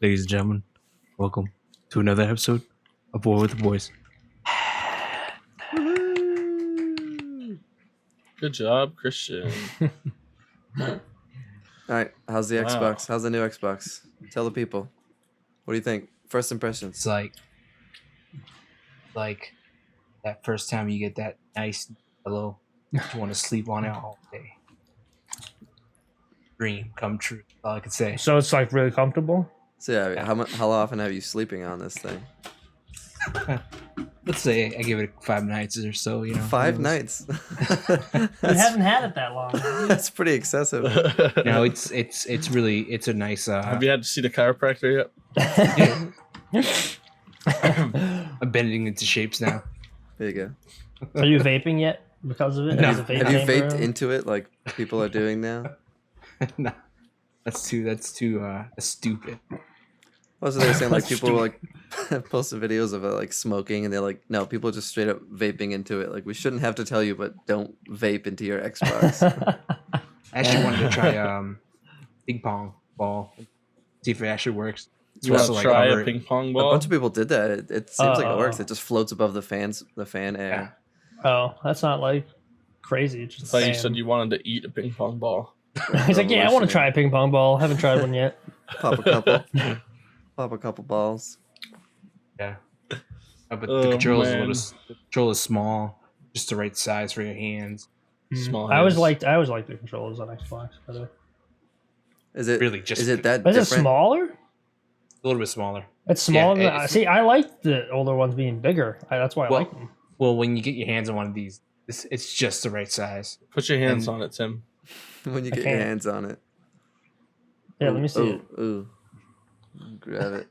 Ladies and gentlemen, welcome to another episode of Boy with the Boys. Good job, Christian. All right, how's the Wow. Xbox? How's the new Xbox? Tell the people. What do you think? First impressions. It's like that first time you get that nice pillow, you want to sleep on it all day. Dream come true. That's all I can say. So it's like really comfortable. So yeah, how often have you sleeping on this thing? Let's say I give it 5 nights or so. You know, 5 It was- nights. You haven't had it that long. That's pretty excessive. No, it's a nice. Have you had to see the chiropractor yet? I'm bending into shapes now. There you go. Are you vaping yet because of it? No. Is it vape Have you chamber? vaped into it like people are doing now? No, that's too stupid. Also, they're saying like people like posted videos of it like smoking, and they're like, no, people are just straight up vaping into it. Like we shouldn't have to tell you, but don't vape into your Xbox. I actually wanted to try ping pong ball, see if it actually works. It's You want supposed to to, try hover- a ping pong A ball? bunch of people did that. It seems like it works. Oh. It just floats above the fan Yeah. air. Oh, that's not like crazy. It's I just thought you saying. said you wanted to eat a ping pong ball. He's like, yeah, I want to try a ping pong ball. Haven't tried one yet. Pop a couple. Pop a couple balls. Yeah. But Oh, the control is man. the control is small, just the right size for your hands. Small I always hands. liked the controllers on Xbox. By the way. Is it Really, just is it that Is it different? smaller? a little bit smaller. It's smaller. Yeah, than, it's- see, I like the older ones being bigger. That's why I Well- like them. Well, when you get your hands on one of these, it's just the right size. Put your hands and- on it, Tim. When you I get your can't. hands on it. Yeah, let me see it. Ooh. Grab it.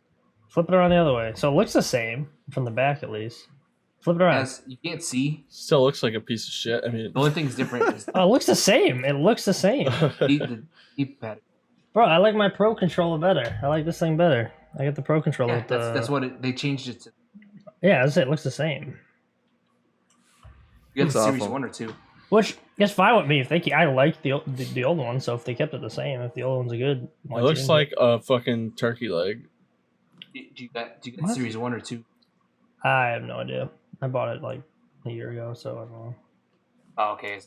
Flip it around the other way. So it looks the same from the back, at least. Flip it around. As you can't see, Still looks like a piece of shit. I mean, the only thing's different is Oh, it looks the same. It looks the same. the deep pad. Bro, I like my Pro controller better. I like this thing better. I get the Pro controller Yeah, with the. that's what they changed it to. Yeah, that's it. It looks the same. You got It's the Series awful. 1 or 2. Which is fine with me. If they, I like the old one, so if they kept it the same, if the old ones are good, why it looks change like a fucking turkey leg. Do you get the What? Series 1 or 2? I have no idea. I bought it like a year ago, so I don't know. Oh, okay.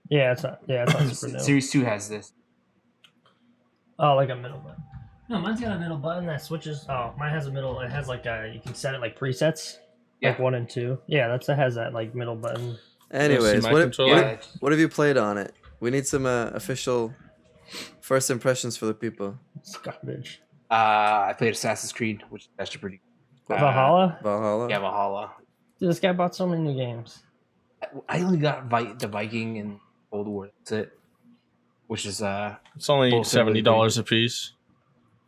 Yeah, it's not. Yeah, it's not super new. Series 2 has this. Oh, like a middle button. No, mine's got a middle button that switches. Oh, mine has a middle. It has like a. You can set it like presets. Like Yeah. 1 and 2. Yeah, it has that like middle button. Anyways, my what controller? Yeah, what have you played on it? We need some official first impressions for the people. It's garbage. I played Assassin's Creed, which is actually pretty. Valhalla. Valhalla. Yeah, Valhalla. Dude, this guy bought so many new games. I only got the Viking and Cold War. That's it. Which is It's only Both $70 a piece.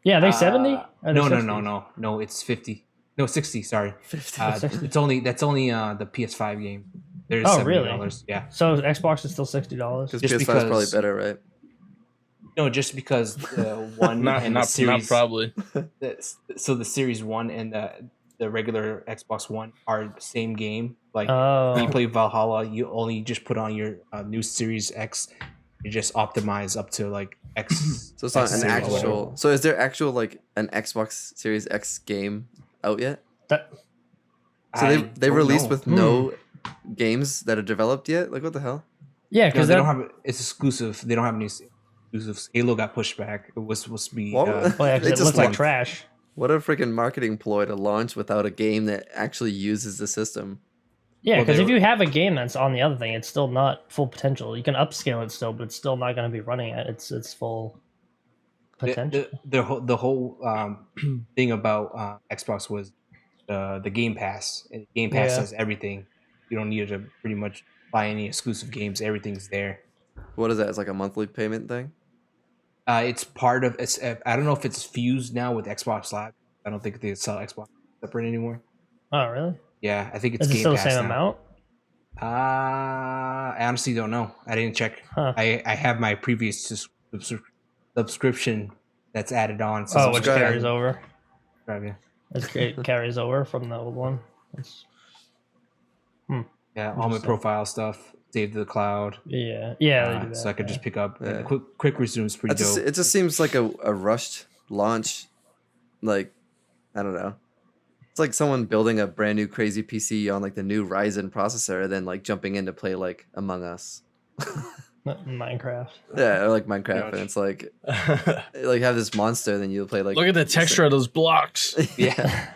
Yeah, are they 70? no, no. It's 50. No, 60. Sorry. 50. That's only the PS5 game. There's Oh, $70. really? Yeah. So Xbox is still $60. Because just PS5 is probably because- better, right? No, just because the one Not and the not series. probably. So the Series 1 and the regular Xbox One are the same game. Like when you Oh, play Valhalla, you only just put on your new Series X. You just optimize up to like X. So it's not X an series or whatever. actual. So is there actual like an Xbox Series X game out yet? that, So I they don't released know. with no games that are developed yet. Like what the hell? yeah, No, because they don't have it's exclusive. They don't have any exclusives. Halo got pushed back. It was supposed to be. What? well, yeah, 'cause They it just looked like like- trash. What a freaking marketing ploy to launch without a game that actually uses the system. Yeah, Well, because they if were- you have a game that's on the other thing, it's still not full potential. You can upscale it still, but it's still not going to be running at its full potential. the whole thing about Xbox was the Game Pass. And Game Pass Yeah. has everything. You don't need to pretty much buy any exclusive games. Everything's there. What is that? It's like a monthly payment thing. It's part of. It's. I don't know if it's fused now with Xbox Live. I don't think they sell Xbox separate anymore. Oh, really? Yeah, I think it's Is it Game still the Pass same now. amount? I honestly don't know. I didn't check. Huh. I have my previous subscription that's added on. Oh, which subscribe. carries over. Yeah, It carries over from the old one. all my Interesting. profile stuff saved to the cloud. Yeah, they do that, So I could yeah. just pick up. Yeah. And quick resume is pretty It just, dope. it just seems like a rushed launch like, I don't know. It's like someone building a brand new crazy PC on like the new Ryzen processor, and then like jumping in to play like Among Us. Minecraft. Yeah, or like Minecraft, Gosh. and it's like have this monster, then you play like. Look at the texture of those blocks. Yeah.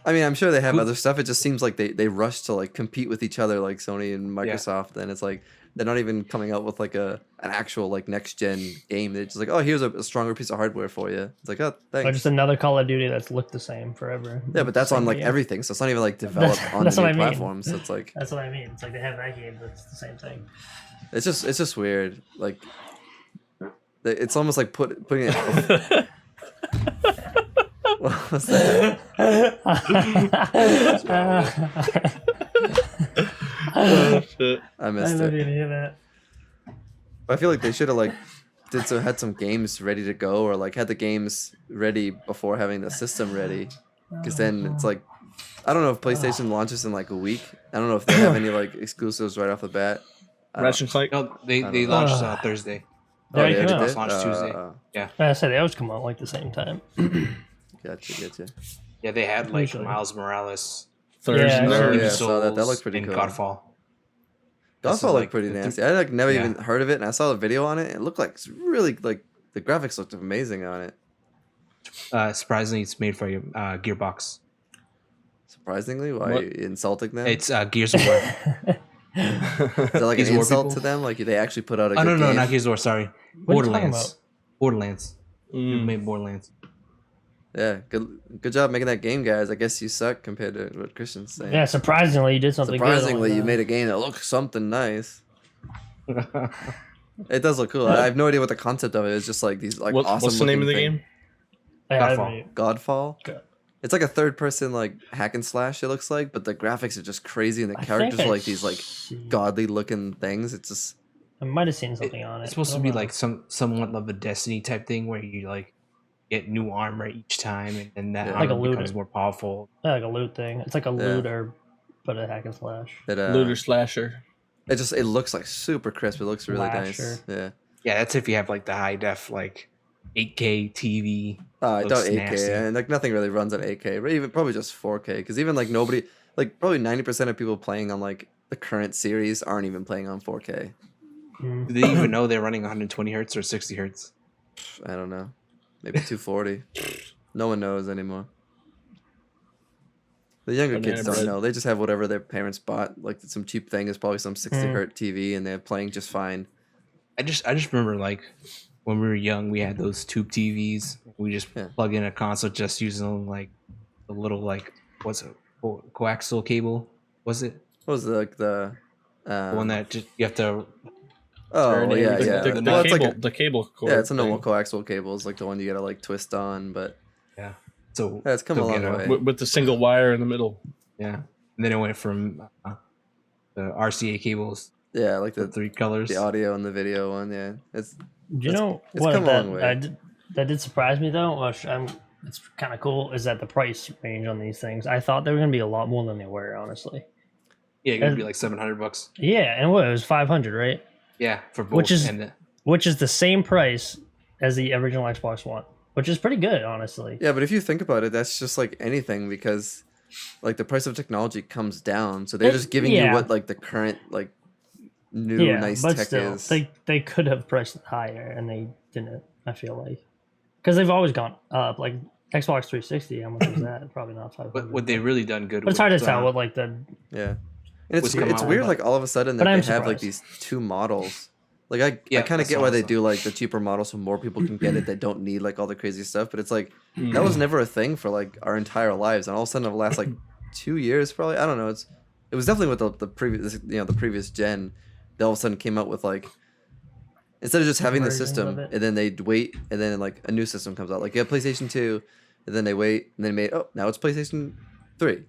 I mean, I'm sure they have other stuff. It just seems like they rush to like compete with each other, like Sony and Microsoft. And it's like they're not even coming out with like an actual like next gen game. They're just like, oh, here's a stronger piece of hardware for you. It's like, oh, Or thanks. just another Call of Duty that's looked the same forever. Yeah, but that's Same on like game. everything, so it's not even like developed on That's the what new I mean. platforms. So it's like That's what I mean. It's like they have that game, but it's the same thing. it's just weird. Like it's almost like putting it. What was that? Oh, shit. I I missed never it. even hear that. I feel like they should have like had some games ready to go, or like had the games ready before having the system ready. Because then it's like, I don't know if PlayStation launches in like a week. I don't know if they have any like exclusives right off the bat. I don't- Ratchet and Clank. No, they I they don't launched know. Thursday. They already they came already out. Launched Tuesday. Like I said, they always come out like the same time. Gotcha. Yeah, they had like Usually. Miles Morales, Thursday. Yeah, Oh, Demon yeah, I saw that. That Souls, looked pretty and cool. Godfall. This is, Godfall like, looked pretty the nasty. I like never yeah. even heard of it, and I saw the video on it. And it looked like it's really like the graphics looked amazing on it. Surprisingly, it's made for Gearbox. Surprisingly, why What? are you insulting them? It's Gears of War. Is that like Gears an of War insult people? to them? Like they actually put out a Oh good no, game? not Gears of War. Sorry, What are you talking Borderlands. Borderlands. Who Mm. made Borderlands? Yeah, good job making that game, guys. I guess you suck compared to what Christian's saying. Yeah, surprisingly, you did something Surprisingly, good. you made a game that looks something nice. It does look cool. I have no idea what the concept of it is. Just like these like awesome. What's the name of the looking game? Godfall. Godfall. Good. It's like a third-person like hack and slash. It looks like, but the graphics are just crazy, and the characters are like these like godly-looking things. It's just I might have seen something on it. It's supposed I to don't be know. like somewhat of a Destiny type thing where you like get new armor each time, and then that Yeah. Like a armor becomes looter. more powerful. Yeah, like a loot thing. It's like a Yeah. looter, but a hack and slash. it. Looter Slasher. It looks like super crisp. It looks really nice. Lasher. Yeah. Yeah, that's if you have like the high def like 8K TV. I doubt Looks 8K, nasty. and like nothing really runs at 8K, but even probably just 4K, because even like nobody, like probably 90% of people playing on like the current series aren't even playing on 4K. Mm. Do they even know they're running 120 hertz or 60 hertz? I don't know, maybe 240. No one knows anymore. The younger Banana kids don't bread. know. They just have whatever their parents bought. Like some cheap thing is probably some 60 Mm. hertz TV, and they're playing just fine. I just remember like when we were young, we had those tube TVs. We just Yeah. plug in a console just using like the little like what's it coaxial cable? Was it What was it, like the the one that just you have to? Oh Turn it. yeah, The- yeah. The, Well, it's cable, like the cable cord. yeah, it's a normal thing. coaxial cable. It's like the one you gotta like twist on, but Yeah. So yeah, it's come a Go long get a- way. with the single wire in the middle. yeah, and then it went from the RCA cables, Yeah, like the the three colors. audio and the video one. Yeah, it's Do you It's- know it's what come a long way. that did surprise me though? Which it's kind of cool. Is that the price range on these things? I thought they were gonna be a lot more than they were, honestly. Yeah, it would be like $700. Yeah, and what it was 500, right? Yeah, for both. Which is- and the, Which is the same price as the original Xbox One, which is pretty good, honestly. yeah, but if you think about it, that's just like anything, because like the price of technology comes down, so they're just giving you Yeah. what like the current like new Yeah, nice but tech still, is. they could have priced it higher, and they didn't. I feel like because they've always gone up. Like Xbox 360, how much was that? Probably not 500. but what they really done good. But it's hard to was, tell what like the Yeah, and it's What's come out weird. with Like all of a sudden, But that I'm they have like surprised. these two models. Like I Yeah, kind of that's get why they awesome. do like the cheaper model, so more people can get it. They don't need like all the crazy stuff. But it's like Mm. that was never a thing for like our entire lives, and all of a sudden, over the last like 2 years, probably I don't know. It was definitely with the previous the previous gen. They all of a sudden came out with like instead of just having the Versions system of it. and then they'd wait and then like a new system comes out. Like you have PlayStation 2, and then they wait and then made now it's PlayStation 3.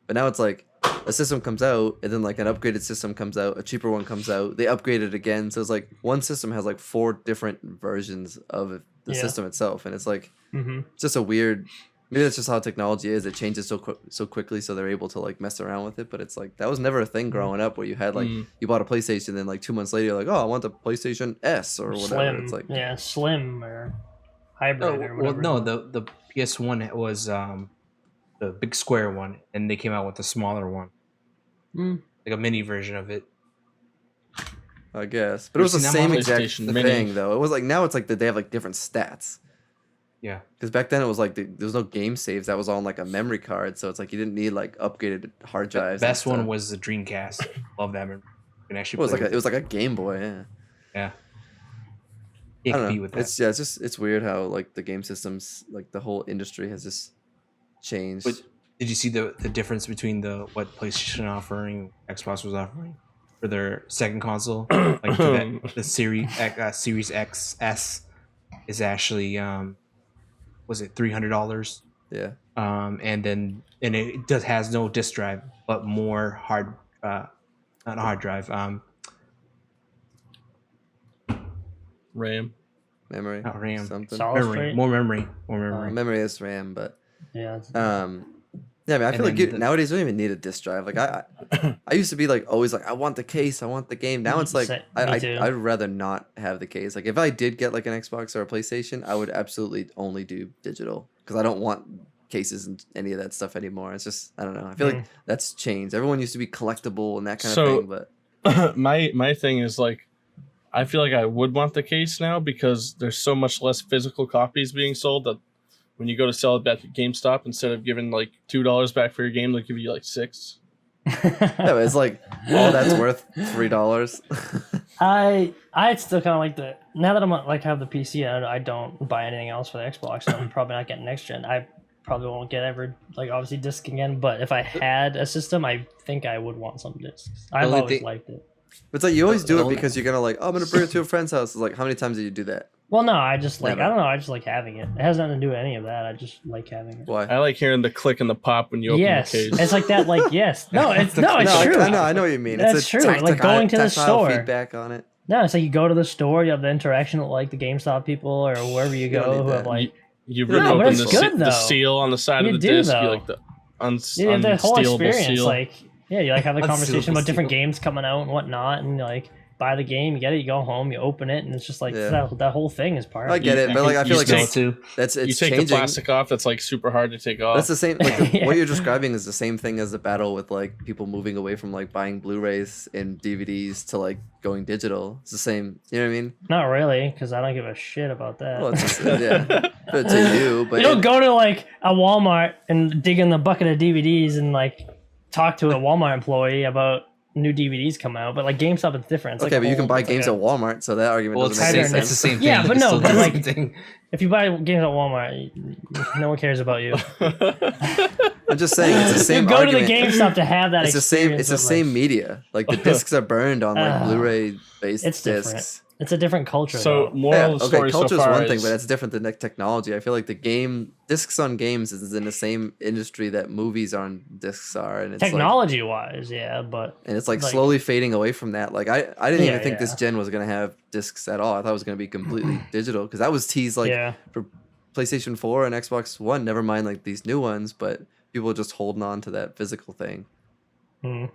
But now it's like a system comes out and then like an upgraded system comes out, a cheaper one comes out, they upgrade it again. So it's like one system has like 4 different versions of the Yeah. system itself, and it's like Mhm. it's just a weird. Maybe that's just how technology is. It changes so quickly, so they're able to like mess around with it. But it's like that was never a thing growing up, where you had like Mm. you bought a PlayStation, then like 2 months later, you're like, oh, I want the PlayStation S or whatever. Slim, It's like yeah, slim or hybrid or well, whatever. no, the PS1 was the big square one, and they came out with a smaller one, Mm. like a mini version of it. I guess, but it was the seen that same model? exact PlayStation thing Mini. though. It was like now it's like that they have like different stats. Yeah, Because back then it was like there was no game saves. That was on like a memory card, so it's like you didn't need like upgraded hard the drives. best and one stuff. was the Dreamcast. Love that. You can actually It was play like with it was like a Game Boy. Yeah. yeah. I Can't don't compete know. with that. It's just it's weird how like the game systems, like the whole industry has just changed. But did you see the difference between what PlayStation offering, Xbox was offering for their second console? Like the Series X S is actually was it $300? Yeah. And then it has no disk drive, but more not hard drive. RAM. Memory. Not RAM. Something. Solid Memory, state? more memory. Memory is RAM, but Yeah. It's, yeah, I mean, I And feel like then the- nowadays you don't even need a disk drive. Like I used to be like always like I want the case, I want the game. Now it's like Me too. I'd rather not have the case. Like if I did get like an Xbox or a PlayStation, I would absolutely only do digital because I don't want cases and any of that stuff anymore. It's just I don't know. I feel like that's changed. Everyone used to be collectible and that kind So- of thing, but my thing is like, I feel like I would want the case now because there's so much less physical copies being sold that when you go to sell it back at GameStop, instead of giving like $2 back for your game, they'll give you like $6. yeah, but it's like all that's worth $3. I'd still kind of like the now that I'm like have the PC and I don't buy anything else for the Xbox, so I'm probably not getting next gen. I probably won't get ever like obviously disc again, but if I had a system, I think I would want some discs. I've only always thing- liked it. It's like you always do The it only- because you're gonna like, oh, I'm gonna bring it to a friend's house. It's like how many times do you do that? Well, no, I just like Never. I don't know. I just like having it. It has nothing to do with any of that. I just like having it. Why? I like hearing the click and the pop when you open Yes, the case. it's like that. Like yes, no, it's no, it's no, true. I know what you mean. That's it's a true, like tactile- going to the tactile store. feedback on it. No, it's like you go to the store, you have the interaction with like the GameStop people or wherever you You don't go need who that. have like You No, rip but open it's the, good, the though. seal on the side You of the do, disc. though. You like the yeah, the whole unstealable experience. seal. Like yeah, you like have the conversation about different Unsealable games coming out and whatnot, and like buy the game, you get it, you go home, you open it, and it's just like Yeah. that whole thing is part. I of get it. it, but like I You feel like take- it's, too. that's you it's take changing. the plastic off. That's like super hard to take off. That's the same. Like Yeah. what you're describing is the same thing as the battle with like people moving away from like buying Blu-rays and DVDs to like going digital. It's the same. You know what I mean? Not really, because I don't give a shit about that. Well, it's just, yeah, but to you, but you don't it- go to like a Walmart and dig in the bucket of DVDs and like talk to a Walmart employee about new DVDs coming out, but like GameStop it's different. It's okay, like but a you can whole- buy it's like games a- at Walmart, so that argument Well, it's doesn't the make same. any It's the sense. same thing. Yeah, but It's no, still but the like- same thing. If you buy games at Walmart, no one cares about you. I'm just saying it's the same you go argument. to the GameStop to have that. It's the same. It's the experience with, same media. Like the discs are burned on like Ah, Blu-ray based it's different. discs. It's a different culture. so though. moral Yeah, of the okay, story culture's so far one thing, is, but that's different than like technology. I feel like the game discs on games is in the same industry that movies on discs are, and it's like, technology wise, yeah, but and it's like like- slowly fading away from that. Like I didn't Yeah, even think this yeah. gen was gonna have discs at all. I thought it was gonna be completely digital because that was teased like yeah, for PlayStation 4 and Xbox One. Never mind like these new ones, but people are just holding on to that physical thing. mm.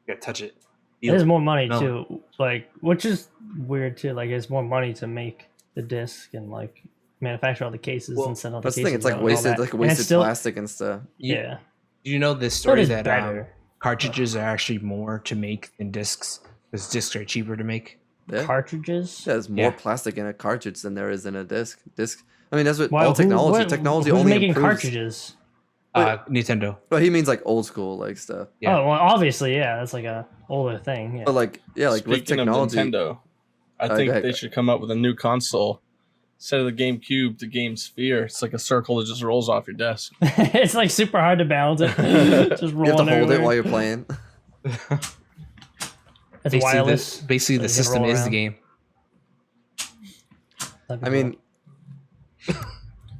Yeah, touch it. it is more money No. too. Like, which is weird too. Like, it's more money to make the disc and like manufacture all the cases Well, and send all the That's the cases. thing. It's like out and all wasted, that. like And it's wasted still, plastic and stuff. Yeah, Do you know this But story it's that better. cartridges are actually more to make than discs? Because discs are cheaper to make. Yeah. cartridges. Yeah, there's more Yeah. plastic in a cartridge than there is in a disc. Disc. I mean, that's what Wow, all technology. Technology who's only making improves. cartridges? Nintendo. But he means like old school like stuff. Yeah. Oh well, obviously, yeah, that's like a older thing. Yeah. But like yeah, like with speaking technology. of Nintendo, I go think ahead. they should come up with a new console. Instead of the GameCube, the Game Sphere. It's like a circle that just rolls off your desk. It's like super hard to balance it. Just You rolling have to hold it everywhere. while you're playing. It's wireless. Basically, the so you can system roll is around. the game. That'd be I mean,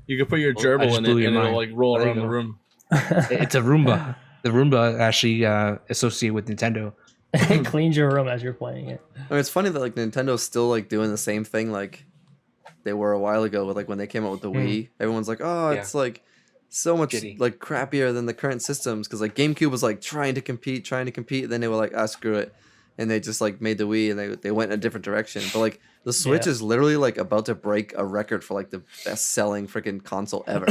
You could put your I gerbil just in blew it your and it'll mind. like roll There you around the go. room. It's a Roomba. The Roomba actually associated with Nintendo. it cleans your room as you're playing it. I mean, it's funny that like Nintendo's still like doing the same thing like they were a while ago with like when they came out with the Wii. Everyone's like, oh, Yeah. it's like so much Shitty. like crappier than the current systems because like GameCube was like trying to compete, and then they were like, ah, screw it. and they just like made the Wii and they went in a different direction. But like the Switch Yeah. is literally like about to break a record for like the best selling freaking console ever.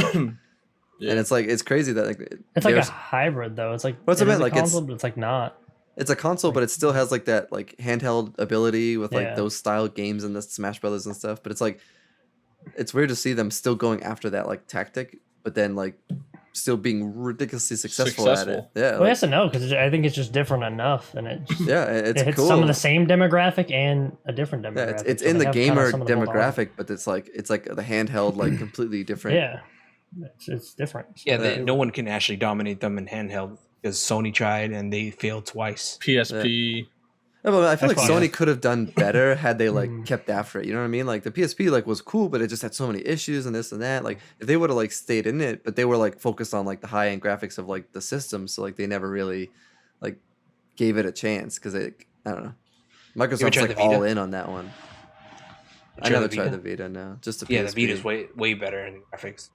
Yeah. And it's like it's crazy that like It's like a there's- hybrid though. It's like What's it it is meant? a Like, it's- console, but it's like not. it's a console, but it still has like that like handheld ability with like Yeah. those style games and the Smash Brothers and stuff. But it's like it's weird to see them still going after that like tactic, but then like still being ridiculously successful at it. Successful. Yeah, Well, like, yes and no, because I think it's just different enough, and it just, yeah, it's it hits cool. some of the same demographic and a different demographic. Yeah, it's so in they the have kinda gamer some of the most demographic, but it's like the handheld like completely different. Yeah, it's different. Yeah, Uh, no one can actually dominate them in handheld because Sony tried and they failed twice. PSP. Yeah, but I feel like Xbox. Sony could have done better had they like Mm. kept after it. You know what I mean? Like the PSP like was cool, but it just had so many issues and this and that. Like if they would have like stayed in it, but they were like focused on like the high end graphics of like the system, so like they never really like gave it a chance because I don't know. Microsoft's tried like the Vita? all in on that one. I tried never the tried Vita? the Vita. No, just the Yeah, PSP. the Vita's way better in graphics.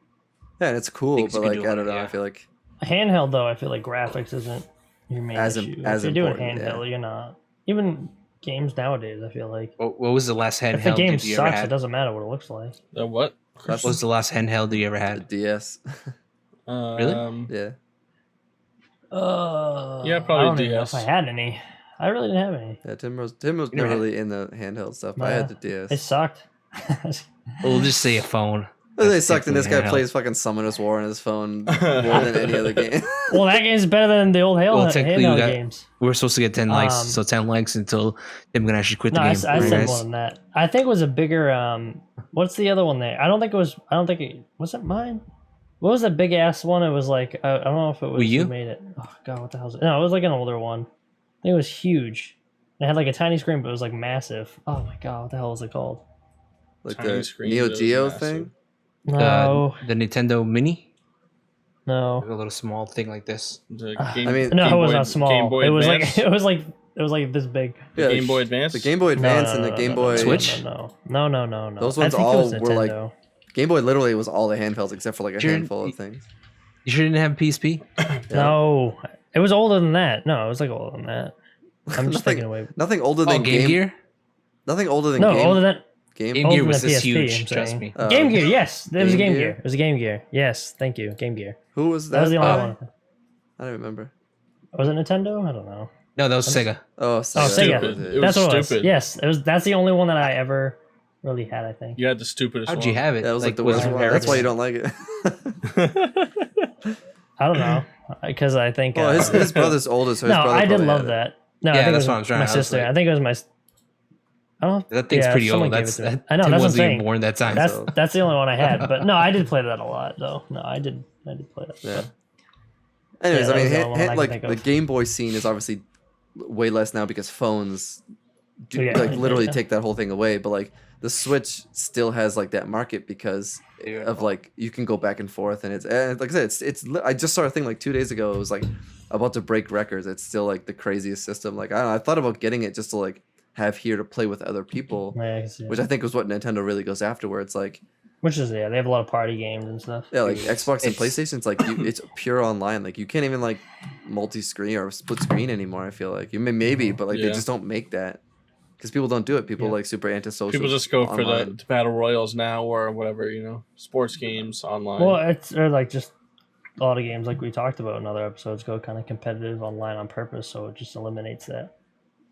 Yeah, and it's cool, Things but you can like do I on don't it, know. I yeah. feel like Handheld though, I feel like graphics isn't your main As issue. as if you're doing important, yeah. handheld, you're not. Even games nowadays, I feel like What was the last if the handheld game that you ever sucks, it had? doesn't matter what it looks like. What? What was the last handheld that you ever the had? DS. Yeah. Yeah, probably I don't even know if DS. I had any. I really didn't have any. Yeah, Tim was You never never had- really in the handheld stuff. I had the DS. It sucked. We'll just say a phone. They That's sucked, and this guy definitely plays fucking Summoners War on his phone more than any other game. well, that game's better than the old Well, technically, handheld we got- games. We're supposed to get 10 likes, Um, so 10 likes until Tim can actually quit the No, I game. said Right, more guys? than that. I think it was a bigger. What's the other one there? I don't think it was it mine. What was the big ass one? It was like I don't know if it was Wii U? who made it. Oh god, what the hell is it? No, it was like an older one. I think it was huge. It had like a tiny screen, but it was like massive. Oh my god, what the hell is it called? Like Tiny the screen, Neo but it was Geo massive. thing. No, The Nintendo Mini? no, Like a little small thing like this. The I mean- no. Game It was Boy- not small. Game Boy it was Advance? like it was like this big. Yeah, Game Boy Advance. The Game Boy No, Advance no, and no, the no, Game no, Boy no, Switch? No. Those I ones think it all was were, like, Nintendo. Game Boy literally was all the handhelds except for like a Sure. handful of things. You sure didn't have a PSP? No, it was older than that. No, it was like older than that. I'm just Nothing- thinking away. Nothing older Oh, than Game Gear? Nothing older than No, Game. older than Game older Gear than was the this PSP, huge, I'm trust saying. me. Oh, Game okay. Gear, yes, it was a Game Game Gear? Gear. It was a Game Gear. Yes, thank you, Game Gear. Who was that? That was the only Oh. one. I don't remember. Was it Nintendo? I don't know. No, that was Sega. Oh, Oh, Sega. Sega. Stupid. It was That's what it was. stupid. Yes, it was. That's the only one that I ever really had. I think. You had the stupidest How'd one. you have it? That was like the was worst it one. That's why you Eric's? don't like it. I don't know because I think. Well, his brother's older, so his no, brother I did probably love had it. that. No, Yeah, I think that's it what I'm was trying- my I was sister. like- I think it was my. I don't. That thing's yeah, pretty someone old. gave That's it to me. that. I know. Tim That's what I'm wasn't even saying. born that time. That's So- that's the only one I had. But no, I did play that a lot though. No, I did play that. Yeah. But- Anyways, Yeah, that I was mean, the only one I can like think the of. Game Boy scene is obviously way less now because phones do Yeah, like literally yeah. take that whole thing away. But like the Switch still has like that market because of like you can go back and forth, and it's like I said, I just saw a thing like 2 days ago. It was like about to break records. It's still like the craziest system. Like I don't know, I thought about getting it just to like have here to play with other people, Yeah, I can see it. which I think was what Nintendo really goes after. Where it's like Which is they have a lot of party games and stuff. yeah, like Dude, Xbox and it's- PlayStation, it's like it's pure online. Like you can't even like multi-screen or split screen anymore. I feel like you may maybe, but like they Yeah. just don't make that because people don't do it. People Yeah. like super antisocial. People just go for online. the battle royals now or whatever, sports games online. Well, it's or like just a lot of games like we talked about in other episodes go kind of competitive online on purpose, so it just eliminates that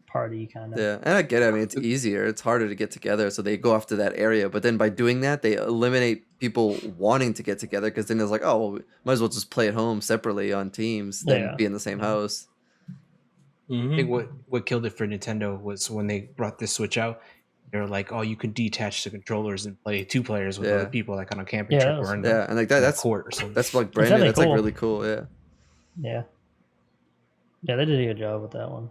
party kind of. Yeah, and I get it. I mean, it's easier. It's harder to get together, so they go after that area. But then by doing that, they eliminate people wanting to get together because then it's like, oh, well, might as well just play at home separately on teams than Yeah. be in the same house. I Mhm. think what killed it for Nintendo was when they brought this Switch out. They were like, "Oh, you can detach the controllers and play two players with Yeah. other people, like on a camping Yeah, trip that was- or in the, Yeah, and like in the that's court or something." that's like brand really new. That's like cool. really cool. Yeah. Yeah. Yeah, they did a good job with that one.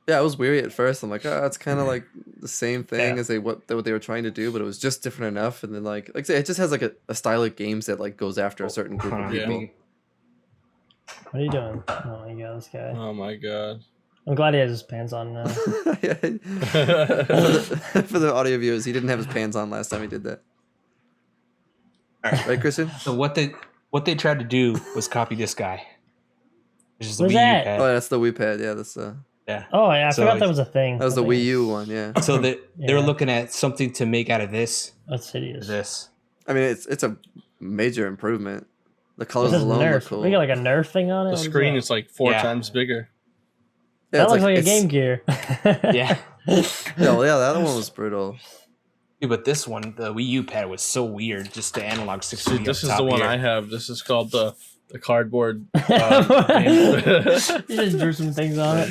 Yeah, it was weary at first. I'm like, oh, it's kind of like the same thing Yeah. as what they were trying to do, but it was just different enough. And then like I say, it just has like a style of games that like goes after a certain group Hold of on, Yeah. people. What are you doing? Oh my god, this guy. Oh my god. I'm glad he has his pants on now. Yeah. For the audio viewers, he didn't have his pants on last time he did that. All right. Right, Christian? So what they tried to do was copy this guy, which is the What's Wii U that? pad. Oh, that's the Wii pad. Yeah, that's Yeah. Oh yeah, I So, forgot like- that was a thing. That was the I think Wii U it's- one, yeah. So they were Yeah. looking at something to make out of this. That's hideous. This. I mean, it's a major improvement. The This colors is alone look Nerf. cool. We got like a Nerf thing on it. The What is screen that? is like 4 Yeah. times bigger. Yeah, That it's looks like a it's- Game Gear. Yeah. Yeah, well, yeah, that one was brutal. Dude, but this one, the Wii U pad was so weird. Just the analog stick. See, this is the one I have. This is called the cardboard. you game. just drew some things on it.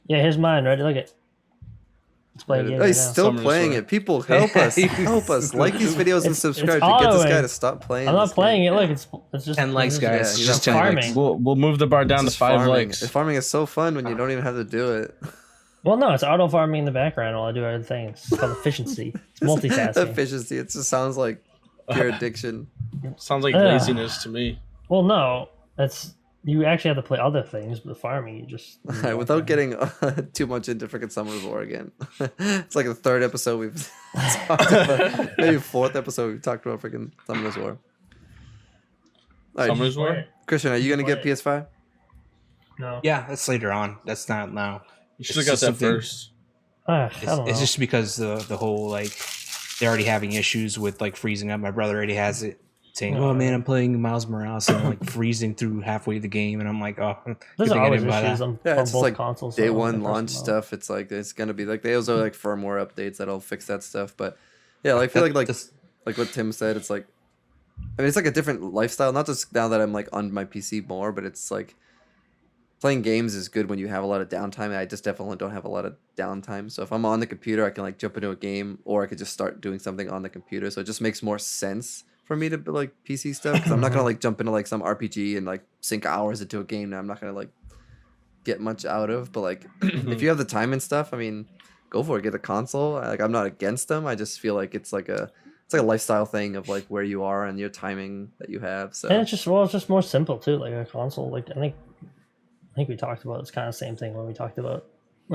Yeah, here's mine. Ready? Look at. Let's play a game Oh, right he's now. still Summer's playing War. it. People, help us. Help us. Like these videos and It's subscribe to get this guy autoing. to stop playing. I'm not this playing game. it. Look, it's just 10 likes, it's guys. Yeah, he's just not 10 farming. likes. We'll move the bar down It's to just 5 farming. likes. Farming is so fun when you don't even have to do it. Well, no, it's auto farming in the background while I do other things. It's called efficiency. It's multitasking. Efficiency. It just sounds like pure addiction. Sounds like Ugh. laziness to me. Well, no, that's you actually have to play other things, but the farming you just Without getting too much into freaking Summer's War again. It's like the third episode we've talked about. Maybe fourth episode we've talked about freaking Summer's War. All right, Summer's War? Christian, are you gonna get PS5? No, Yeah, that's later on. That's not now. You should have It's got just that something- first. I It's, don't know. it's just because the whole like they're already having issues with like freezing up. My brother already has it, saying, "Oh man, I'm playing Miles Morales and I'm like freezing through halfway the game," and I'm like, "Oh, good There's thing I always didn't buy issues that." on, Yeah, on it's both like consoles. Day so one the first launch one. stuff. It's like it's gonna be like they also like firmware updates that'll fix that stuff. But yeah, like, I feel like That's- like what Tim said, it's like, I mean, it's like a different lifestyle. Not just now that I'm like on my PC more, but it's like playing games is good when you have a lot of downtime. I just definitely don't have a lot of downtime. So if I'm on the computer, I can like jump into a game, or I could just start doing something on the computer. So it just makes more sense for me to be like PC stuff because I'm not gonna like jump into like some RPG and like sink hours into a game that I'm not gonna like get much out of. But like if you have the time and stuff, I mean, go for it. Get a console. Like I'm not against them. I just feel like it's like a lifestyle thing of like where you are and your timing that you have. So And it's just more simple too. Like a console, like I think we talked about it's kind of the same thing when we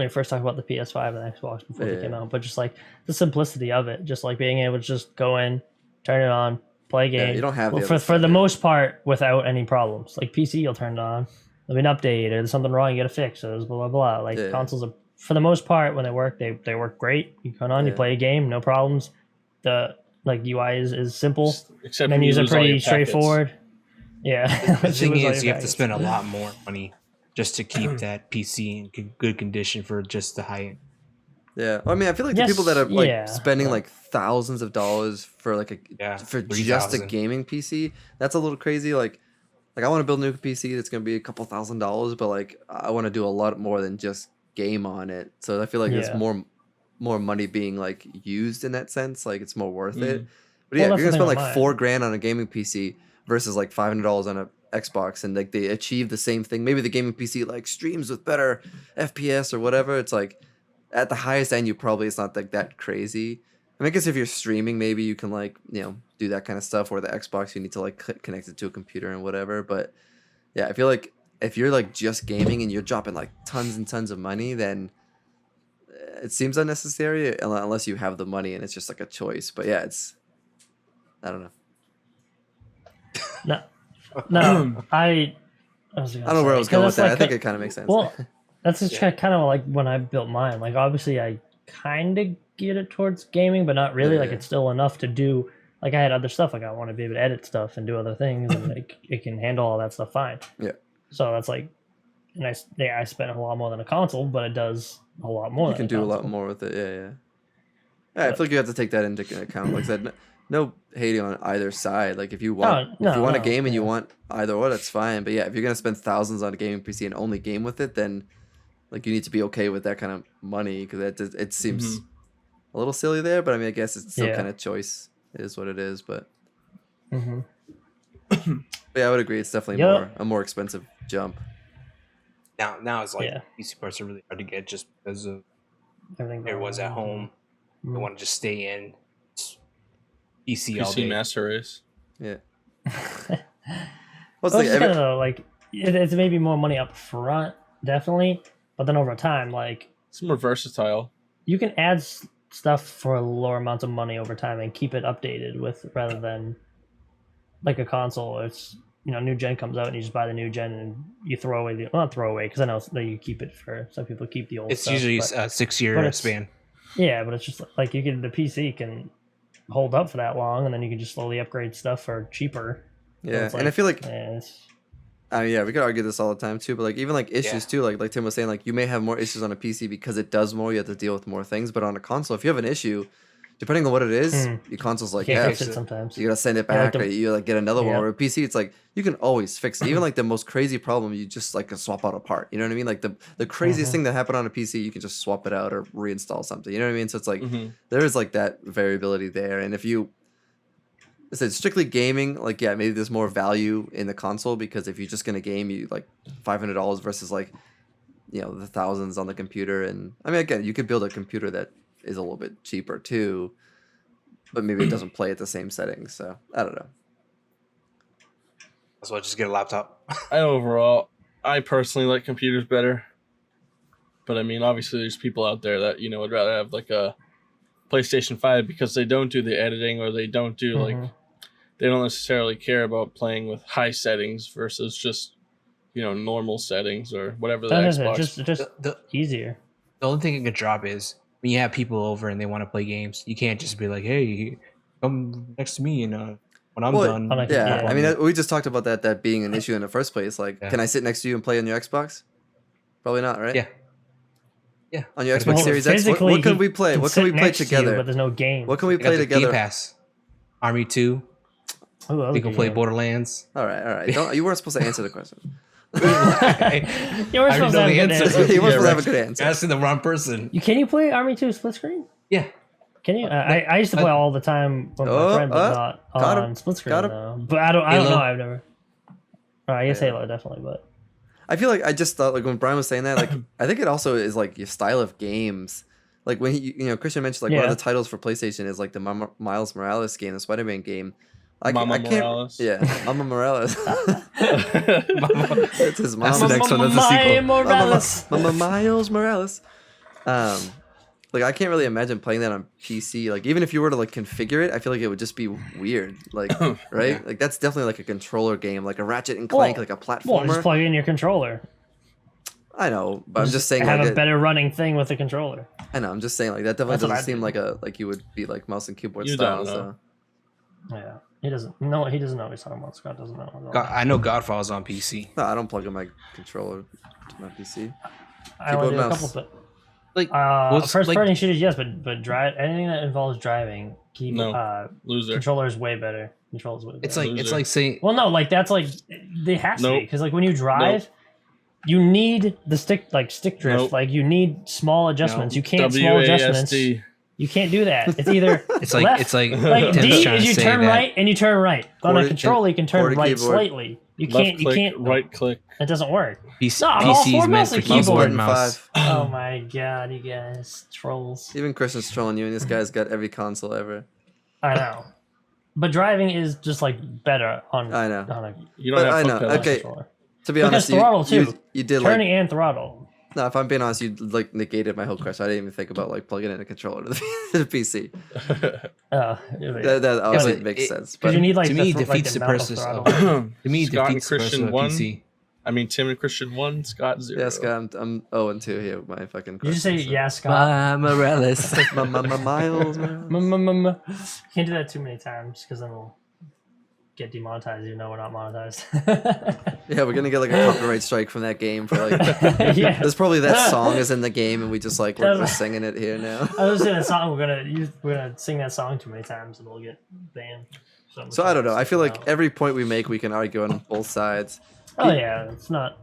first talked about the PS5 and Xbox before they came Yeah. out. But just like the simplicity of it, just like being able to just go in, turn it on, play a game. you don't have the for other for stuff, the yeah. most part without any problems. Like PC, you'll turn it on, there'll be an update, or there's something wrong, you gotta fix it, blah blah blah. Like Yeah. consoles are for the most part when they work, they work great. You come on, you Yeah. play a game, no problems. The like UI is simple. Except when you Menus are lose all your pretty packets. straightfortable. Yeah. The thing Lose all is, your you have to packets. spend a lot more money just to keep that PC in good condition for just the high end. yeah, I mean, I feel like Yes, the people that are like yeah, spending but- like thousands of dollars for like a Yeah, for just a 3,000. gaming PC, that's a little crazy. Like I want to build a new PC that's gonna be a couple $1,000s, but like I want to do a lot more than just game on it. So I feel like there's Yeah. more money being like used in that sense. Like it's more worth it. Mm. But yeah, Well, if you're that's gonna the spend thing like with $4,000 on a gaming PC versus like $500 on a Xbox, and like they achieve the same thing. Maybe the gaming PC like streams with better FPS or whatever. It's like at the highest end, it's not like that crazy. I mean, I guess if you're streaming, maybe you can like do that kind of stuff. Or the Xbox, you need to like connect it to a computer and whatever. But yeah, I feel like if you're like just gaming and you're dropping like tons and tons of money, then it seems unnecessary unless you have the money and it's just like a choice. But yeah, I don't know. No, I was I don't know where I was going with that. I think it kind of makes sense. Well, that's just kind of like when I built mine. Like obviously, I kind of geared it towards gaming, but not really. Like Yeah. it's still enough to do. Like I had other stuff. Like I want to be able to edit stuff and do other things, and like it can handle all that stuff fine. Yeah. So that's like, and I spent a lot more than a console, but it does a lot more. You than can do a lot console. more with it. Yeah, I feel like you have to take that into account. Like I said, no hating on either side. Like if you want, if you want a game and you want either or, that's fine. But yeah, if you're gonna spend thousands on a gaming PC and only game with it, then like you need to be okay with that kind of money because it seems a little silly there. But I mean, I guess it's still Yeah. kind of choice. It is what it is. But Mhm. yeah, I would agree. It's definitely Yep. a more expensive jump. Now it's like Yeah. PC parts are really hard to get just because of Everything going everyone's at on. home. They Mhm. want to just stay in PC all PC day. Master Race. Yeah. Well, What's it's kind of like it's maybe more money up front, definitely, but then over time, like It's more versatile. you can add stuff for lower amounts of money over time and keep it updated with rather than like a console. It's new gen comes out and you just buy the new gen and you throw away not throw away because I know that you keep it for some people keep the old. It's stuff, usually but, a 6-year but it's- span. Yeah, but it's just like the PC can hold up for that long, and then you can just slowly upgrade stuff for cheaper. So Yeah, it's and I feel like it's, yeah, we could argue this all the time too, but like even like issues too, like Tim was saying, like you may have more issues on a PC because it does more, you have to deal with more things, but on a console, if you have an issue, depending on what it is, your console's like, can't yeah, fix it sometimes. you gotta send it Yeah, like back, or you like get another one. Yeah. Or a PC, it's like you can always fix it. Even like the most crazy problem, you just like can swap out a part. You know what I mean? Like the craziest thing that happened on a PC, you can just swap it out or reinstall something. You know what I mean? So it's like there is like that variability there, and if you I said strictly gaming, like yeah, maybe there's more value in the console because if you're just gonna game, you like $500 versus like the thousands on the computer. And I mean, again, you could build a computer that is a little bit cheaper too, but maybe it doesn't play at the same settings. So I don't know. That's why just get a laptop. I personally like computers better. But I mean, obviously, there's people out there that would rather have like a PlayStation 5 because they don't do the editing or they don't do like they don't necessarily care about playing with high settings versus just normal settings or whatever the that is Xbox. it. Just easier. The only thing it could drop is when you have people over and they want to play games. You can't just be like, "Hey, come next to me," and when I'm done. Yeah, I mean, we just talked about that being an issue in the first place. Like, can I sit next to you and play on your Xbox? Probably not, right? Yeah. Yeah. On your Xbox Series X, what can we play? What can we play together? But there's no game. What can we play together? Game Pass, Army 2. We can play Borderlands. All right. You weren't supposed to answer the question. You were supposed to have a good answer. You weren't supposed to have a good answer. You're asking the wrong person. Can you play Army 2 split screen? Yeah. Can you? I used to play all the time with my friend, but not on split screen though. But I don't know. I've never. I guess Halo definitely, but I feel like I just thought like when Brian was saying that, like I think it also is like your style of games. Like when Christian mentioned like one of the titles for PlayStation is like the Miles Morales game, the Spider-Man game. Morales. Yeah, Mama Morales. It's his mom. That's the next one. That's the sequel. Morales. Mama Miles Morales. Like I can't really imagine playing that on PC. Like even if you were to like configure it, I feel like it would just be weird. Like right? Yeah. Like that's definitely like a controller game, like a Ratchet and Clank, like a platformer. Well, just plug in your controller. I know, but I'm just saying have like a better running thing with the controller. I know, I'm just saying like that definitely That's what doesn't I seem do. like you would be like mouse and keyboard You style. don't know. So Yeah, he doesn't. No, he doesn't know what he's talking about. Scott doesn't know. I know Godfall's on PC. no, I don't plug in my controller to my PC. I only Keyboard, do a mouse. couple, but Like, first party shooters, yes, but drive anything that involves driving, Loser. controller is way better. Controller's way better. it's Loser. like saying Well, no, like that's like they have to be Nope. because like when you drive, you need the stick drift. Nope. Like you need small adjustments. You can't small adjustments. WASD. You can't do that. It's either it's like left. it's like Like Tim's D trying is to you say turn that right and you turn right. On a Qwerty- controller, you can turn QWERTY right keyboard. slightly. You Left can't. click, You can't. right click. It doesn't work. PC, No, I'm all PC for is meant mouse for and keyboard keyboard. and mouse. 5. Oh my god, you guys trolls. Even Christian's trolling you, and this guy's got every console ever. I know, but driving is just like better on. I know. On a You don't But have I foot know, pedals. okay. controller. To be Because honest, throttle, too. you did Turning like and throttle. no. If I'm being honest, you like negated my whole question. I didn't even think about like plugging in a controller to the PC. That obviously but makes sense. Because But you need like to the me, like defeats the amount of purpose throttle. of to me Scott and defeats the purpose Christian of won. PC. I mean, Tim and Christian 1, Scott 0. yeah, Scott, I'm 0-2 here with my fucking. You just say questions, so. yeah, Scott. Morales. Miles. Morales. Can't do that too many times because then we'll get demonetized. You know we're not monetized. Yeah, we're gonna get like a copyright strike from that game for like. Yeah. There's probably that song is in the game, and we just like we're singing it here now. I was saying that song. We're gonna sing that song too many times and we'll get banned. So I don't know. I feel like every point we make, we can argue on both sides. Oh yeah, it's not.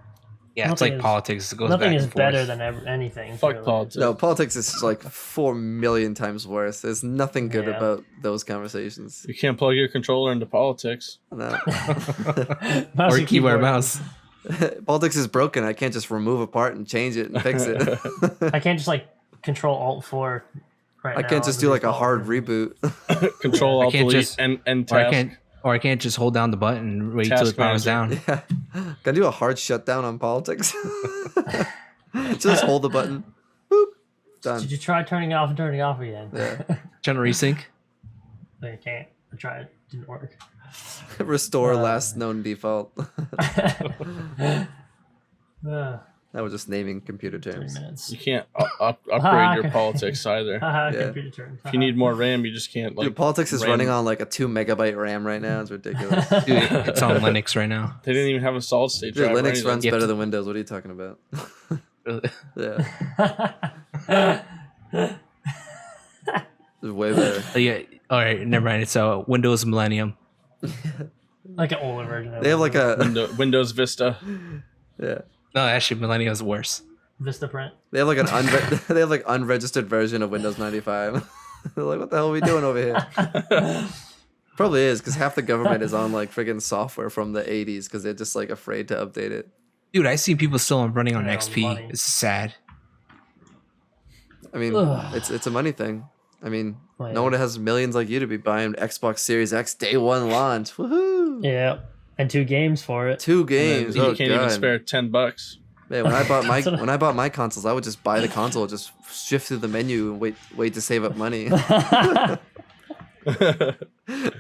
Yeah, it's Nothing like is- politics. It goes Nothing back is and forth. better than anything. Fuck really. politics. No, politics is like 4 million times worse. There's nothing good Yeah. about those conversations. You can't plug your controller into politics. No. Mouse Or and keyboard mouse. Politics is broken. I can't just remove a part and change it and fix it. I can't just like Control Alt 4. Right I now can't just on do the like a default. hard reboot. Control Alt can't Delete just- and Or I can't just hold down the button and wait till it Task powers manager. down. Yeah. Can I do a hard shutdown on politics? Just hold the button. Boop. Done. Did you try turning it off and turning it off again? Yeah. Trying to resync. No, you can't. I tried. It didn't work. Restore last known default. Uh, That was just naming computer 3 terms. minutes. You can't upgrade your politics either. Haha, Yeah. computer terms. If you need more RAM, you just can't like. Dude, politics is RAM. running on like a 2 megabyte RAM right now. It's ridiculous. Dude, it's on Linux right now. They didn't even have a solid state Dude, drive. or Linux anything. runs You have better to- than Windows. What are you talking about? Yeah, it's way better. Oh, yeah. All right, never mind. It's Windows Millennium. Like an older version. Of They have like a Windows Vista. yeah. No, actually, Millennium is worse. Vistaprint. They have like an they have like unregistered version of Windows 95. They're like, what the hell are we doing over here? Probably is because half the government is on like friggin' software from the 80s because they're just like afraid to update it. Dude, I see people still running on Yeah, XP. money. It's sad. I mean, Ugh. it's a money thing. I mean, Oh, yeah. no one has millions like you to be buying Xbox Series X day one launch. Woohoo! Yeah, and 2 games for it. 2 And games. then Oh you can't god. even spare $10. Man, when I bought my That's what I- when I bought my consoles, I would just buy the console, just shift through the menu and wait to save up money.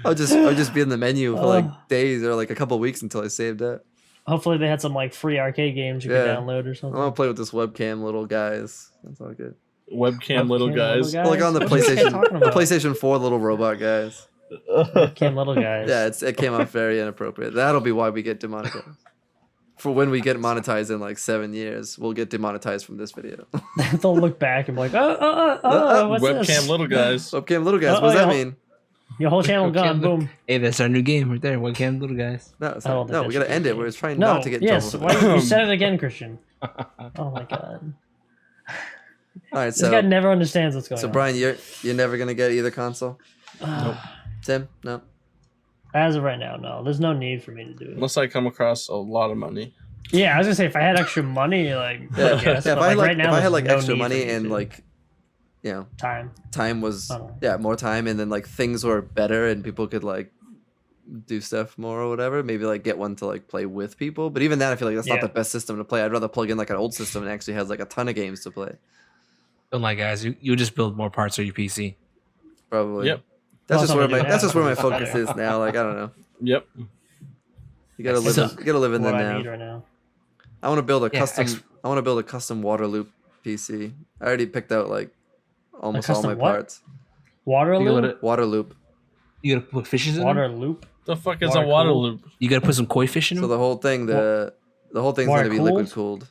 I'll just be in the menu for like days or like a couple weeks until I saved up. Hopefully they had some like free arcade games you could Yeah. download or I something. want to play with this webcam little guys. That's all good. Webcam little guys. Like on the What are you guys PlayStation, talking the about? PlayStation 4 little robot guys. Webcam little guys. Yeah, it came out very inappropriate. That'll be why we get demonetized. For when we get monetized in like 7 years, we'll get demonetized from this video. They'll look back and be like, what's Webcam this? little guys. Webcam little guys. What does that yeah. mean? Your whole channel gone. Webcam Boom. Hey, that's our new game right there. Webcam little guys. No, I don't sorry. think No, that we should gotta be end a it. game. We're trying No, not to get in yes. trouble. Why you said it again, Christian? Oh my god. All right, This guy so never understands what's going on. Brian, you're never gonna get either console. Tim, no. As of right now, no. There's no need for me to do it. Unless I come across a lot of money. Yeah, I was gonna say if I had extra money, like Yeah, I guess, yeah. If but, I had like, right now, if I had there's like no extra need for money me and to. like, you know, time. time was Oh. more time, and then like things were better and people could like do stuff more or whatever. Maybe like get one to like play with people. But even that, I feel like that's not Yeah. the best system to play. I'd rather plug in like an old system and actually has like a ton of games to play. Don't lie, guys. You just build more parts for your PC. Probably. Yep. That's Well, just where something my to that's do just where my now. focus is now. Like I don't know. Yep. You gotta live. So- You gotta live in What there I now. need right now. I want to build a Yeah, custom. I want to build a custom water loop PC. I already picked out like almost all custom my what? parts. Water You loop. gotta, Water loop. you gotta put fishes in Water them? loop. The fuck is Water a water cooled? loop? You gotta put some koi fish in So them? the whole thing, the whole thing's Water gonna be liquid cooled.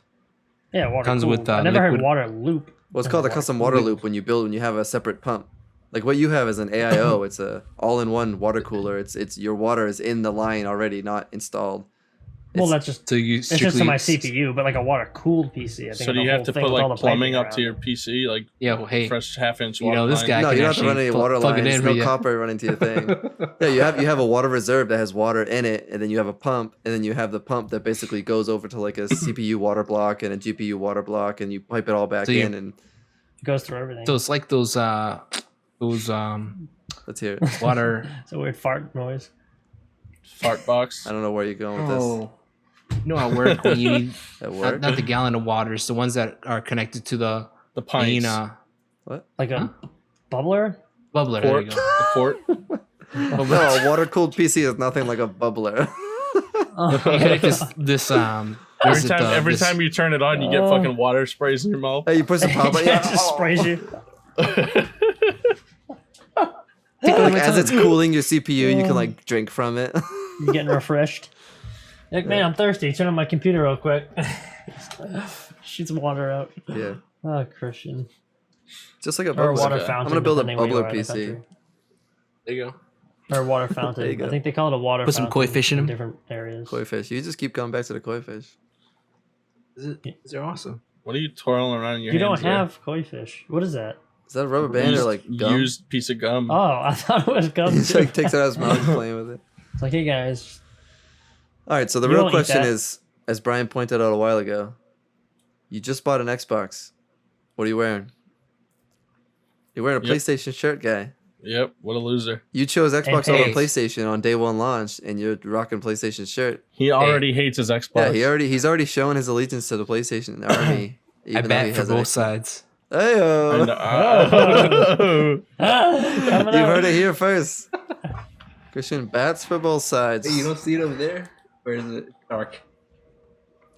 Yeah, water Comes cooled. with, I never heard liquid- water loop. Well, it's in called a water custom cooled. water loop when you have a separate pump. Like what you have is an AIO. It's a all-in-one water cooler. It's your water is in the line already, not installed. Well, It's- that's just So you it's just strictly to my CPU, but like a water cooled PC. I think So do the you have whole to thing put with all like the plumbing piping up to around your it. PC, like Yeah, well, hey, fresh half-inch you water know, this line? guy- no, can you don't have to actually run any water plug it lines. in, No but yeah. copper running to your thing. Yeah, you have a water reserve that has water in it, and then you have a pump, and then you have the pump that basically goes over to like a CPU water block and a GPU water block, and you pipe it all back So you- in. And It goes through everything. So it's like those let's hear it. water. It's a weird fart noise. Fart box. I don't know where you're going with this. Oh, you know, at work when you need At not, work, not the gallon of water, it's the ones that are connected to the The main pints. Like a bubbler. bubbler. There you Quart. go. The quart. no, a water cooled PC is nothing like a bubbler. You connect this Every this- time you turn it on, you get Oh. fucking water sprays in your mouth. Hey, you push the power button. Yeah, Yeah, it just sprays you. like as it's cooling your CPU, you can like drink from it. You're getting refreshed. You're like, man, I'm thirsty. Turn on my computer real quick. Shoot some water out. Yeah, Oh, Christian. just like a Or a bubbler. water Okay. fountain. I'm gonna build a depending where you bubbler are in the PC. country. There you go. Or a water fountain. There you go. I think they call it a water Put some fountain koi fish in 'em. different areas. Koi fish. You just keep going back to the koi fish. They're awesome. What are you twirling around in your You don't hands there? have koi fish. What is that? Is that a rubber band or like gum? used piece of gum. Oh, I thought it was gum. He too. like takes it out of his mouth and playing with it. It's like, hey guys, All right, so the You real don't eat question that. is, as Brian pointed out a while ago, you just bought an Xbox. What are you wearing? You're wearing a Yep. PlayStation shirt, guy. Yep. What a loser. You chose Xbox over hey. PlayStation on day one launch, and you're rocking PlayStation shirt. He already hates his Xbox. Yeah, he's already shown his allegiance to the PlayStation army. I Even though he bet for has an both Xbox. sides. I Heyo! know. coming You out. heard it here first. Christian, bats for both sides. Hey, you don't see it over there? Where is it dark?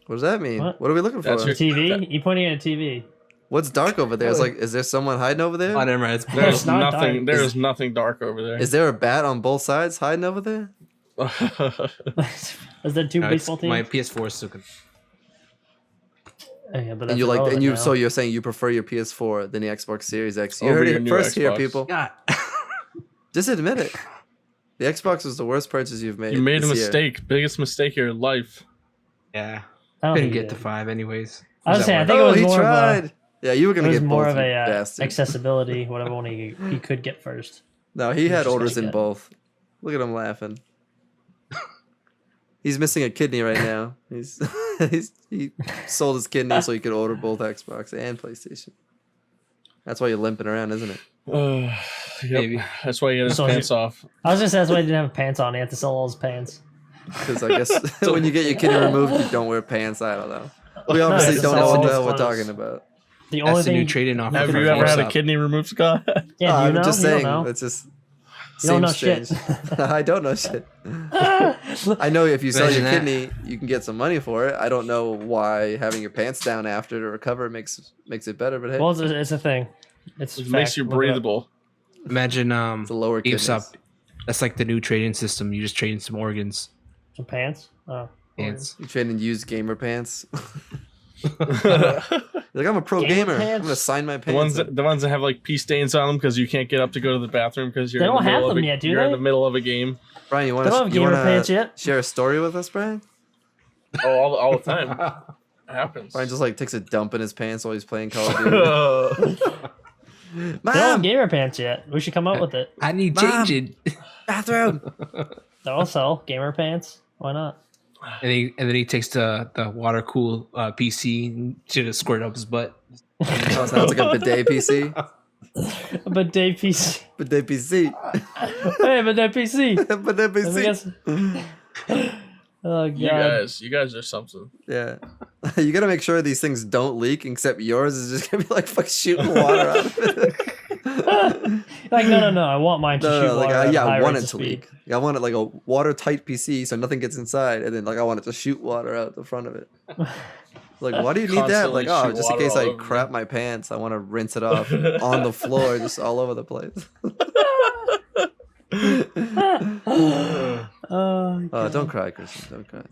What does that mean? What? What are we looking for? That's The TV? You pointing at a TV? What's dark over there? It's like, is there someone hiding over there? Oh, never mind. It's blue. There's not nothing. dark. There's nothing dark over there. Is there a bat on both sides hiding over there? Is there two No, it's- baseball teams? my PS4 is still. Oh, yeah, but And that's you like, and irrelevant you, now. so you're saying you prefer your PS4 than the Xbox Series X? You Over heard your it new first here, Xbox. people. God. Just admit it. The Xbox was the worst purchase you've made. You made a this year. mistake. Biggest mistake of your life. Yeah. I don't Couldn't think he get to did. 5 anyways. I was Does saying, I that think work? it was he more tried. of Yeah, you were a, it gonna was get more both, of you a bastard. accessibility, whatever one he could get first. No, he had Just orders like in that. both. Look at him laughing. He's missing a kidney right now. He sold his kidney so he could order both Xbox and PlayStation. That's why you're limping around, isn't it? Yep. Maybe. That's why he had his So- pants off. I was just that's why he didn't have pants on. He had to sell all his pants. Because I guess when you get your kidney removed, you don't wear pants. I don't know. We obviously it's don't all know what the his hell we're clothes. talking about. The only That's the new thing, trade-in offer. Have for you ever had a GameStop. kidney removed, Scott? yeah, do you I'm know? just You saying. don't know. It's just. You don't know seems shit. strange. I don't know shit. I know if you sell your Imagine that. kidney, you can get some money for it. I don't know why having your pants down after to recover makes it better. But hey, Well, it's a thing. It's It makes fact. you Look it up. breathable. Imagine it's a lower kidneys. GameStop. That's like the new trade-in system. You just trade in some organs. Some pants. Oh, Pants. You trade in used gamer pants. You're like, I'm a pro Gamer gamer. I'm pants? gonna sign my The ones pants. that have like pee stains on them because you can't get up to go to the bathroom because you're They in the don't have middle of them a, yet, do you're in they? the middle of a game. Brian, you They don't have want gamer pants yet. share a story with us, Brian? Oh, all the time. It happens. Brian just like takes a dump in his pants while he's playing Call of Duty. They don't Mom, have gamer pants yet. We should come up with it. I need Mom. changing. bathroom. They'll sell gamer pants. Why not? And then he takes the water cool PC and just squirt up his butt. Oh, sounds like a bidet PC. But day PC. Bidet PC. Hey, but that PC. Bidet Let me PC. guess. Oh god. you guys are something. Yeah. You gotta make sure these things don't leak, except yours is just gonna be like fuck shooting water out of it. Like no. I want mine to shoot like, water. at yeah, high I want rates it of to speed. leak. Yeah, I want it like a watertight PC so nothing gets inside, and then like I want it to shoot water out the front of it. Like, why do you need that? Constantly Like, oh, shoot just in water case all I over crap me. my pants, I want to rinse it off on the floor, just all over the place. Oh, Oh, God. don't cry, Christian. Don't cry.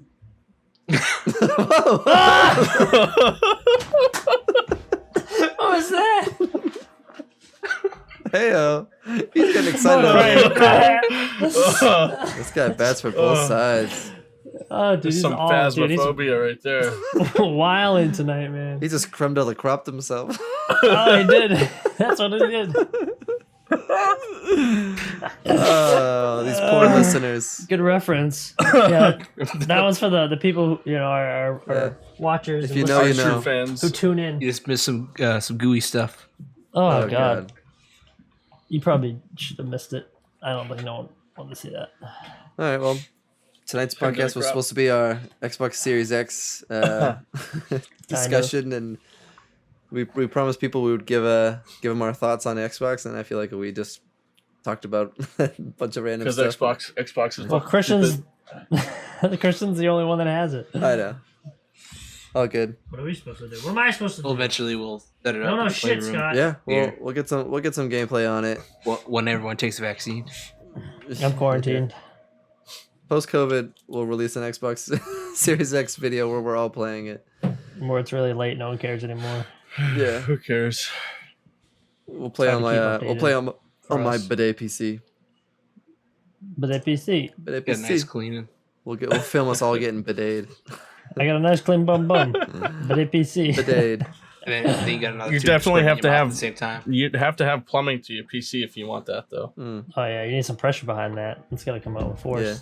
What was that? Heyo, he's getting excited. over Right. here. This guy bats for both sides. Oh, dude, There's he's some all dude, he's phasmophobia right there. wilding tonight, man. He just creme de la cropped himself. Oh, he did. That's what he did. Oh, these poor listeners. Good reference. Yeah, that was for the people who, our Yeah. watchers If and you know, Our you true know. fans. who tune in. You just missed some gooey stuff. Oh, god. You probably should have missed it. I don't think no one wanted to see that. All right, well, tonight's Creme de la podcast was crop. supposed to be our Xbox Series X discussion, and we promised people we would give them our thoughts on Xbox, and I feel like we just talked about a bunch of random Because stuff. Xbox is Well, Christian's Christian's the only one that has it. I know. All good. What are we supposed to do? What am I supposed to Well, do? eventually we'll set it up. No, in the shit, playroom. Scott. Yeah, Yeah. we'll get some gameplay on it. When everyone takes the vaccine. I'm quarantined. Post COVID, we'll release an Xbox Series X video where we're all playing it. Where it's really late, no one cares anymore. Yeah, Who cares? we'll play Try on to my keep we'll updated play on for my us. bidet PC. But that PC, Bidet Get a PC. nice cleaning. We'll film us all getting bideted. I got a nice clean bum. But that PC. Bideted. And then you got another. You tube definitely squirting have in to your mouth have- at the same time. You'd have to have plumbing to your PC if you want that, though. Mm, Oh yeah, you need some pressure behind that. It's gotta come out with force. yeah.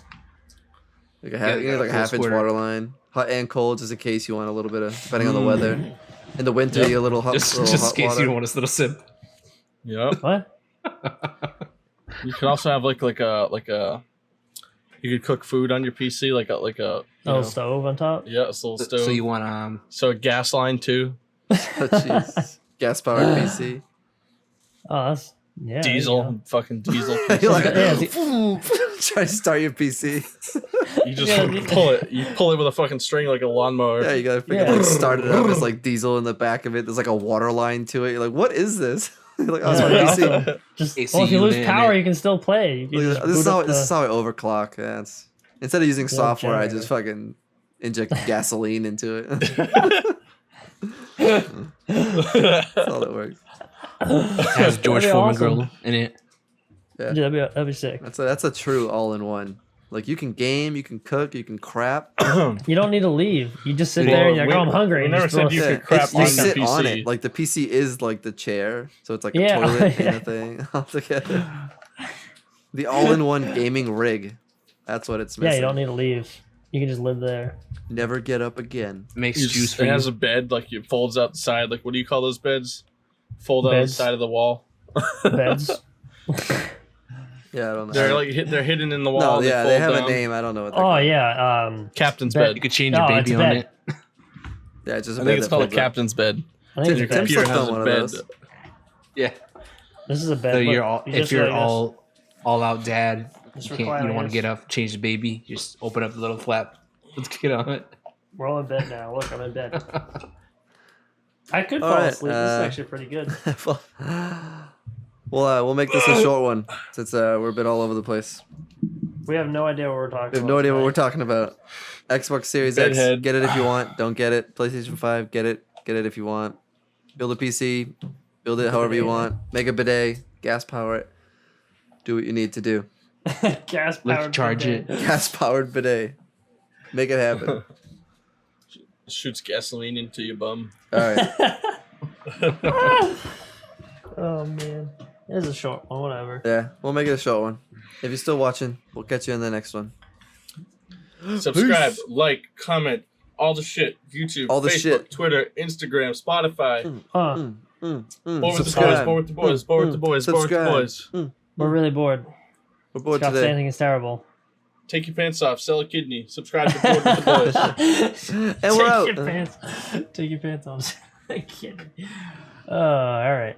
Like a Yeah, half, you need like a full 1/2 inch squirter. water line, hot and cold, just in case you want a little bit of, depending on the weather. In the winter, you get a little hot, Just little in hot case water. you don't want a little sip. Yep. What? You can also have like a. You could cook food on your PC like a. You Oh, know, stove on top. yeah, it's a little stove. So you want So a gas line too. Oh, jeez. Gas powered PC. Oh, Yeah, Diesel, fucking diesel. You're like, Yeah, try to start your PC. You just Yeah, pull it. You pull it with a fucking string like a lawnmower. Yeah, you gotta freaking Yeah. like start it up. It's like diesel in the back of it. There's like a water line to it. You're like, what is this? You're like, oh, it's Yeah, my yeah. PC. Just AC well, if you lose unit in power, it. you can still play. You can Look just at- This is boot how up this is how I overclock. Yeah, it's, instead of using Yeah, software, I generator. just fucking inject gasoline into it. That's all that works. It has George That'd be Foreman awesome. grill in it. Yeah. Yeah, that'd be sick. That's a true all-in-one. Like you can game, you can cook, you can crap. You don't need to leave. You just sit Well, there and you're like, we- oh, I'm hungry. we and never just throw said you a- could crap It's- you on sit your on PC. it. Like the PC is like the chair, so it's like a Yeah. toilet and a thing all together. The all-in-one gaming rig. That's what it's missing. Yeah, you don't need to leave. You can just live there. Never get up again. Makes You juice just- for it you. has a bed, like it folds out the side. Like, what do you call those beds? Fold out the Beds. side of the wall. Beds. Yeah, I don't know. They're like they're hidden in the wall. no, and yeah, they fold have down. a name. I don't know what they're Oh called. yeah. Captain's Bed. You bed. could change No, your it's baby a on bed. it. Yeah, it's just a I bed think it's that called a folds up. captain's bed. I think Your it's a bed. Tim's computer still has done a one of bed. those. Yeah. This is a bed. So Look, you're all you if just you're like this. all out dad, Just you don't reclining want to this. get up, change the baby, just open up the little flap. Let's get on it. We're all in bed now. Look, I'm in bed. I could All fall right, asleep. This is actually pretty good. We'll make this a short one since we're a bit all over the place. We have no idea what we're talking We have about. no idea what we're tonight. talking about. Xbox Series X, Bedhead. get it if you want. Don't get it. PlayStation 5, get it. Get it if you want. Build a PC, build it however you want. Make a bidet, gas power it. Do what you need to do. Gas Lift powered. charge it. Gas powered bidet. Make it happen. Shoots gasoline into your bum. All right. Oh man, it is a short one. Whatever. Yeah, we'll make it a short one. If you're still watching, we'll catch you in the next one. Subscribe, Peace. like, comment, all the shit. YouTube, All the Facebook, shit. Twitter, Instagram, Spotify. Board with the boys, Subscribe. board with the boys, board with the boys, board with the Subscribe. boys. We're really bored. We're bored Scott today. Standing is terrible. Take your pants off, sell a kidney, subscribe to Board with the Boys. And we're out. Take your pants. Take your pants off. Kidding. All right.